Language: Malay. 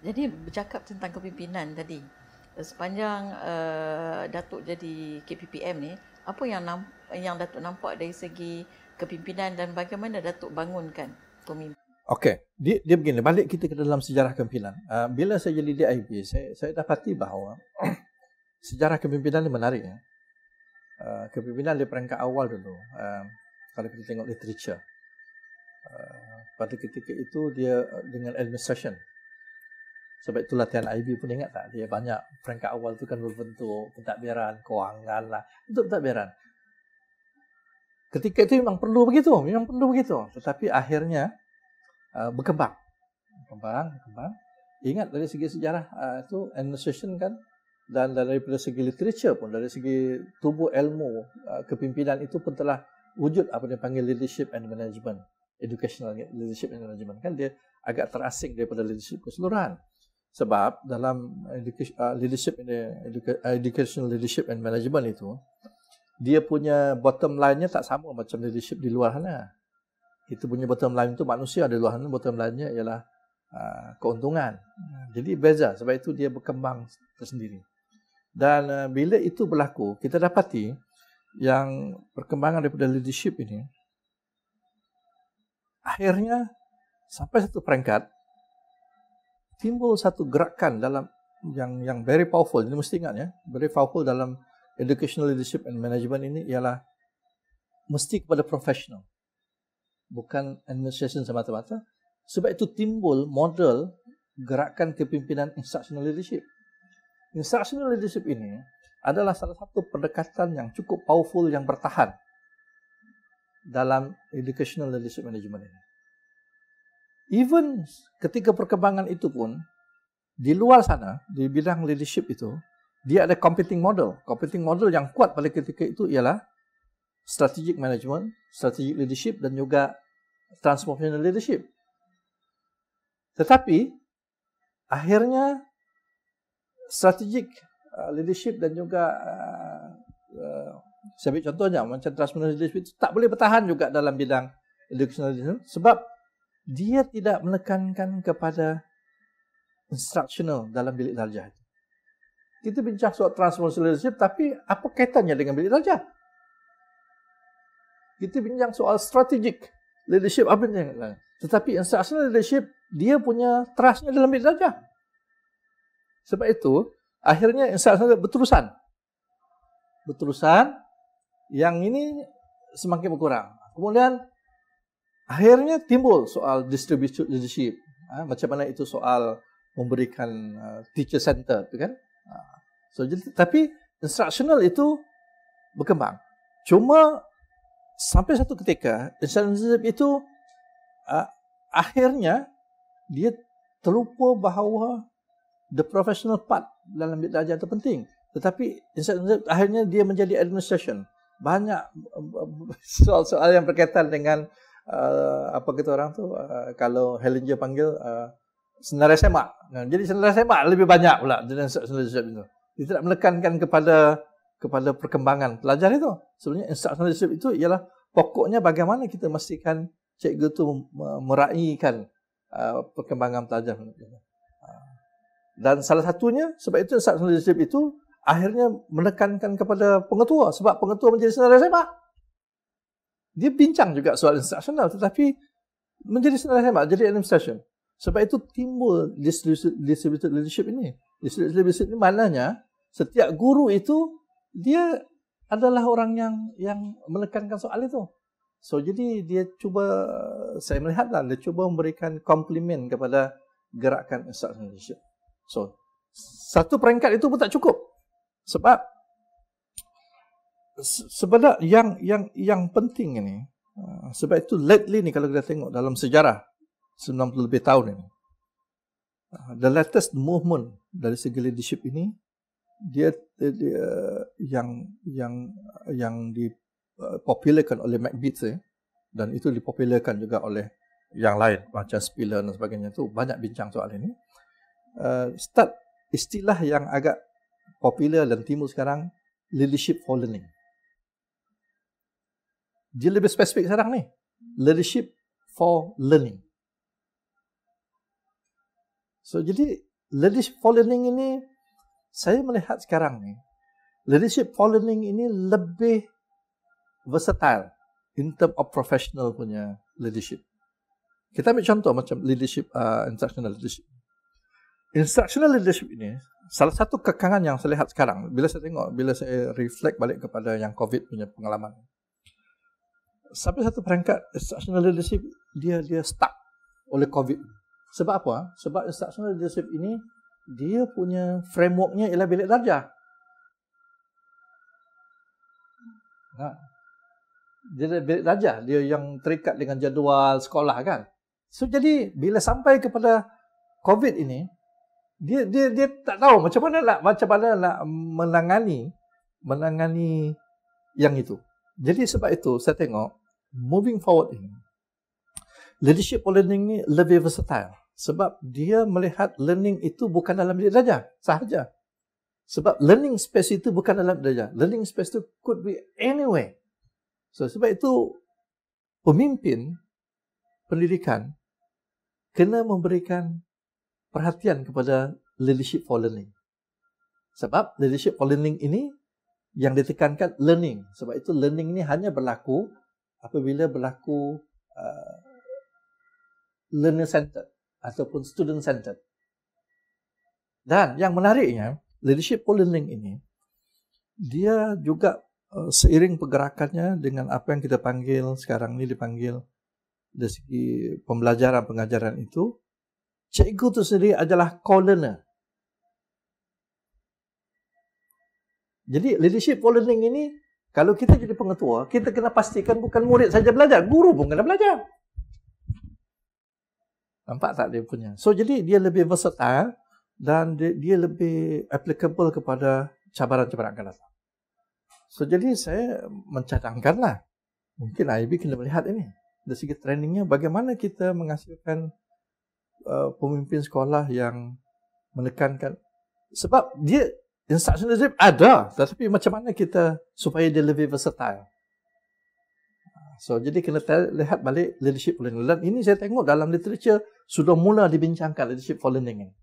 Jadi bercakap tentang kepimpinan tadi, sepanjang Datuk jadi KPPM ni, apa yang Datuk nampak dari segi kepimpinan dan bagaimana Datuk bangunkan pemimpin? Okey, dia begini, balik kita ke dalam sejarah kepimpinan. Bila saya jadi DIP, saya dapati bahawa sejarah kepimpinan ni menarik. Kepimpinan di peringkat awal dulu, kalau kita tengok literature, pada ketika itu dia dengan administration. Sebab itu latihan IB pun ingat tak? Dia banyak peringkat awal tu kan berbentuk pentadbiran, kewangan lah. Untuk pentadbiran. Ketika itu memang perlu begitu. Tetapi akhirnya berkembang. Ingat dari segi sejarah itu administration kan, dan daripada segi literature pun, dari segi tubuh ilmu kepimpinan itu pun telah wujud apa dia panggil leadership and management, educational leadership and management kan, dia agak terasing daripada leadership keseluruhan. Sebab dalam educational leadership and management itu, dia punya bottom line-nya tak sama macam leadership di luar sana. Kita punya bottom line itu manusia, di luar sana bottom line-nya ialah keuntungan. Jadi beza, sebab itu dia berkembang tersendiri. Dan bila itu berlaku, kita dapati yang perkembangan daripada leadership ini, akhirnya sampai satu peringkat, timbul satu gerakan dalam yang very powerful. Ini mesti ingat ya, very powerful dalam educational leadership and management ini ialah mesti kepada professional, bukan administration semata-mata. Sebab itu timbul model gerakan kepimpinan instructional leadership. Instructional leadership ini adalah salah satu pendekatan yang cukup powerful yang bertahan dalam educational leadership management ini. Even ketika perkembangan itu pun, di luar sana, di bidang leadership itu, dia ada competing model. Competing model yang kuat pada ketika itu ialah strategic management, strategic leadership dan juga transformational leadership. Tetapi, akhirnya strategic leadership dan juga saya beri contohnya macam transformational leadership itu tak boleh bertahan juga dalam bidang educational leadership sebab dia tidak menekankan kepada instructional dalam bilik darjah. Kita bincang soal transformational leadership, tapi apa kaitannya dengan bilik darjah? Kita bincang soal strategic leadership, apa yang tetapi instructional leadership, dia punya trustnya dalam bilik darjah. Sebab itu, akhirnya instructional berterusan, yang ini semakin berkurang. Kemudian, akhirnya timbul soal distributed leadership. Macam mana itu soal memberikan teacher center, kan? Tapi instructional itu berkembang. Cuma sampai satu ketika instructional leadership itu akhirnya dia terlupa bahawa the professional part dalam bilik darjah itu penting. Tetapi instructional leadership akhirnya dia menjadi administration. Banyak soal-soal yang berkaitan dengan apa kata orang tu, kalau Hellinger panggil senarai semak. Jadi senarai semak lebih banyak pula dengan instructional leadership itu. Dia tidak menekankan kepada perkembangan pelajar itu. Sebenarnya instructional leadership itu ialah pokoknya bagaimana kita memastikan cikgu itu meraihkan perkembangan pelajar. Dan salah satunya, sebab itu instructional leadership itu akhirnya menekankan kepada pengetua, sebab pengetua menjadi senarai semak. Dia bincang juga soal instructional, tetapi menjadi senarai semak, jadi administration. Sebab itu timbul distributed leadership ini. Distributed leadership ini maknanya setiap guru itu dia adalah orang yang menekankan soal itu. So jadi dia cuba, saya melihatlah, dia cuba memberikan komplimen kepada gerakan instructional leadership. So satu peringkat itu pun tak cukup. Sebab sebenarnya yang penting ini, sebab itu lately ni kalau kita tengok dalam sejarah 90 lebih tahun ini, the latest movement dari segi leadership ini, dia yang dipopularkan oleh McBeath dan itu dipopularkan juga oleh yang lain macam Spiller dan sebagainya, tu banyak bincang soal ini. Start istilah yang agak popular dan timbul sekarang, leadership for learning. Dia lebih spesifik sekarang ni, leadership for learning. So jadi leadership for learning ini, saya melihat sekarang ni, leadership for learning ini lebih versatile in term of professional punya leadership. Kita ambil contoh macam leadership, instructional leadership. Instructional leadership ini, salah satu kekangan yang saya lihat sekarang, bila saya reflect balik kepada yang COVID punya pengalaman, sampai satu peringkat instructional leadership dia stuck oleh COVID. Sebab apa? Sebab instructional leadership ini dia punya frameworknya ialah bilik darjah. Dia bilik darjah, dia yang terikat dengan jadual sekolah kan. So jadi bila sampai kepada COVID ini, dia tak tahu macam mana nak menangani yang itu. Jadi sebab itu saya tengok moving forward ini, leadership for learning ni lebih versatile. Sebab dia melihat learning itu bukan dalam bilik darjah sahaja. Sebab learning space itu bukan dalam bilik darjah. Learning space itu could be anywhere. So sebab itu pemimpin pendidikan kena memberikan perhatian kepada leadership for learning. Sebab leadership for learning ini yang ditekankan learning. Sebab itu learning ini hanya berlaku apabila berlaku learner centered ataupun student centered. Dan yang menariknya, leadership for learning ini dia juga seiring pergerakannya dengan apa yang kita panggil sekarang ni dipanggil dari segi pembelajaran pengajaran itu, cikgu itu sendiri adalah co-learner. Jadi leadership for learning ini, kalau kita jadi pengetua, kita kena pastikan bukan murid saja belajar, guru pun kena belajar. Nampak tak dia punya? So jadi dia lebih versatile dan dia lebih applicable kepada cabaran-cabaran akan datang. So jadi saya mencadangkanlah, mungkin IB kena melihat ini dari segi trainingnya, bagaimana kita menghasilkan pemimpin sekolah yang menekankan, sebab dia instructional leadership ada, tetapi macam mana kita supaya dia lebih versatile. So jadi kena lihat balik leadership for learning. Dan ini saya tengok dalam literature sudah mula dibincangkan leadership for learning ini.